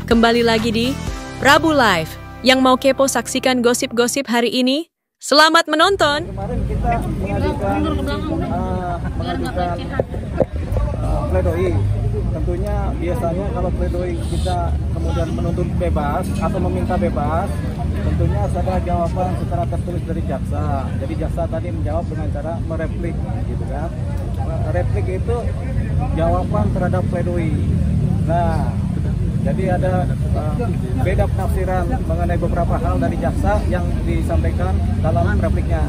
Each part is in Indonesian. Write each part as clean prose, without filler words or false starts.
Kembali lagi di Prabu Live. Yang mau kepo saksikan gosip-gosip hari ini, selamat menonton. Kemarin kita mengajukan pledoi. Tentunya biasanya kalau pledoi kita kemudian menuntut bebas atau meminta bebas, tentunya harus ada jawaban secara tertulis dari jaksa. Jadi jaksa tadi menjawab dengan cara mereplik, gitu kan? Replik itu jawaban terhadap pledoi. Nah, jadi ada beda penafsiran mengenai beberapa hal dari jaksa yang disampaikan dalam repliknya.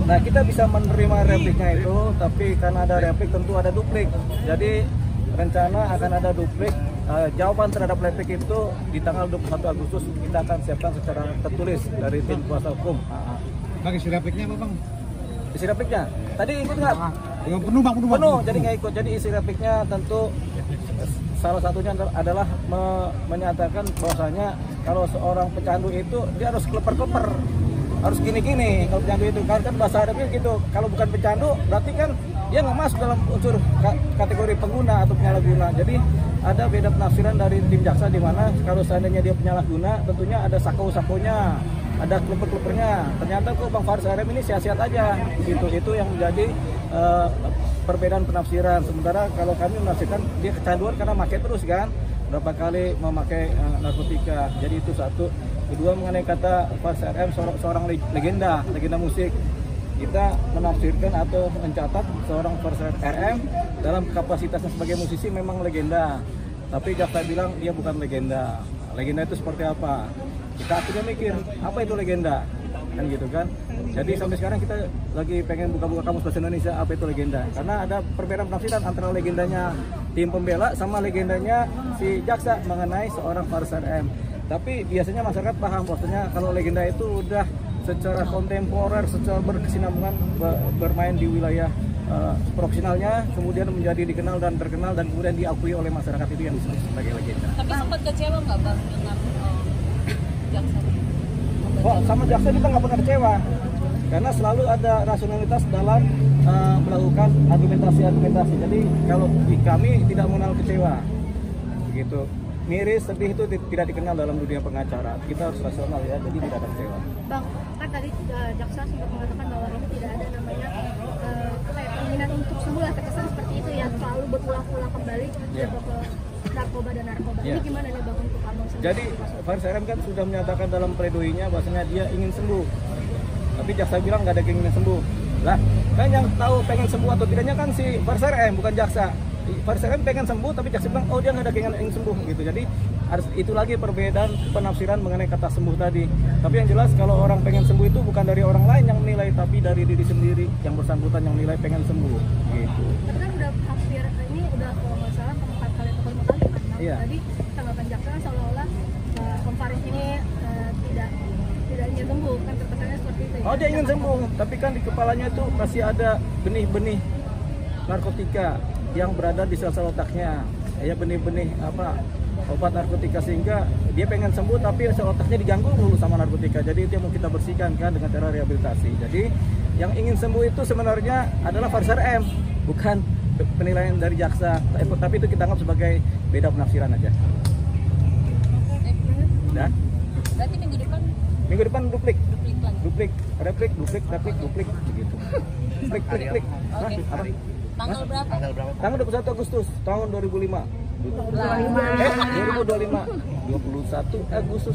Nah, kita bisa menerima repliknya itu, tapi karena ada replik tentu ada duplik. Jadi rencana akan ada duplik. Jawaban terhadap replik itu di tanggal 21 Agustus kita akan siapkan secara tertulis dari tim kuasa hukum. Bang, isi repliknya apa, Bang? Isi repliknya? Tadi ikut nggak? Penuh, Bang, penuh. Jadi nggak ikut. Jadi isi repliknya tentu salah satunya adalah menyatakan bahwasanya kalau seorang pecandu itu dia harus kleper-kleper, harus gini-gini. Kalau pecandu itu kan bahasa Arabnya gitu. Kalau bukan pecandu berarti kan dia nggak masuk dalam unsur kategori pengguna atau penyalahguna. Jadi ada beda penafsiran dari tim jaksa di mana kalau seandainya dia penyalahguna tentunya ada sako-sakonya, ada kleper-klepernya. Ternyata kok Bang Faris RM ini sia-sia aja gitu. Itu yang menjadi perbedaan penafsiran. Sementara kalau kami menafsirkan dia kecanduan karena pakai terus kan, berapa kali memakai narkotika. Jadi itu satu. Kedua, mengenai kata Faris RM seorang legenda musik. Kita menafsirkan atau mencatat seorang Faris RM dalam kapasitasnya sebagai musisi memang legenda. Tapi jaksa bilang dia bukan legenda. Legenda itu seperti apa? Kita akhirnya mikir, apa itu legenda? Kan gitu kan. Jadi sampai sekarang kita lagi pengen buka-buka kamus bahasa Indonesia apa itu legenda. Karena ada perbedaan penafsiran antara legendanya tim pembela sama legendanya si jaksa mengenai seorang Faris RM. Tapi biasanya masyarakat paham bahwasanya kalau legenda itu udah secara kontemporer, secara berkesinambungan bermain di wilayah profesionalnya, kemudian menjadi dikenal dan terkenal dan kemudian diakui oleh masyarakat, itu yang disebut sebagai legenda. Tapi sempat kecewa nggak Bang dengan jaksa? Sama jaksa kita nggak pernah kecewa, karena selalu ada rasionalitas dalam melakukan argumentasi. Jadi kalau kami tidak mengenal kecewa, begitu. Miris, sedih itu tidak dikenal dalam dunia pengacara. Kita harus rasional ya, jadi tidak ada kecewa. Bang, kan tadi jaksa sudah mengatakan bahwa ini tidak ada namanya keinginan untuk semula, terkesan seperti itu ya, selalu berulang-ulang kembali ke narkoba dan narkoba. Ini gimana nih Bang untuk Abang sendiri? Jadi Faris RM kan sudah menyatakan dalam pledoinya bahwasanya dia ingin sembuh. Tapi jaksa bilang nggak ada keinginan sembuh. Lah, kan yang tahu pengen sembuh atau tidaknya kan si Faris RM, bukan jaksa. Faris RM pengen sembuh tapi jaksa bilang oh dia nggak ada keinginan ingin sembuh gitu. Jadi harus itu lagi perbedaan penafsiran mengenai kata sembuh tadi. Tapi yang jelas kalau orang pengen sembuh itu bukan dari orang lain yang menilai, tapi dari diri sendiri yang bersangkutan yang nilai pengen sembuh gitu. Tapi kan udah hampir ini udah kalau nggak salah keempat kali atau kelima kali kan. Iya. Tadi tanggapan jaksa seolah-olah Faris ini tidak ingin sembuh, kan terkesannya seperti itu. Oh dia ingin sembuh, tapi kan di kepalanya itu masih ada benih-benih narkotika yang berada di sel-sel otaknya, ya benih-benih obat narkotika, sehingga dia pengen sembuh tapi sel otaknya diganggu dulu sama narkotika. Jadi itu yang mau kita bersihkan kan dengan cara rehabilitasi. Jadi yang ingin sembuh itu sebenarnya adalah Faris RM, bukan penilaian dari jaksa. Tapi itu kita anggap sebagai beda penafsiran aja. Udah? Berarti Minggu depan duplik, duplik lagi. replik begitu. Duplik. Oke. Apa? Tanggal berapa? Tanggal 21 Agustus tahun 2005. 2025. 21 Agustus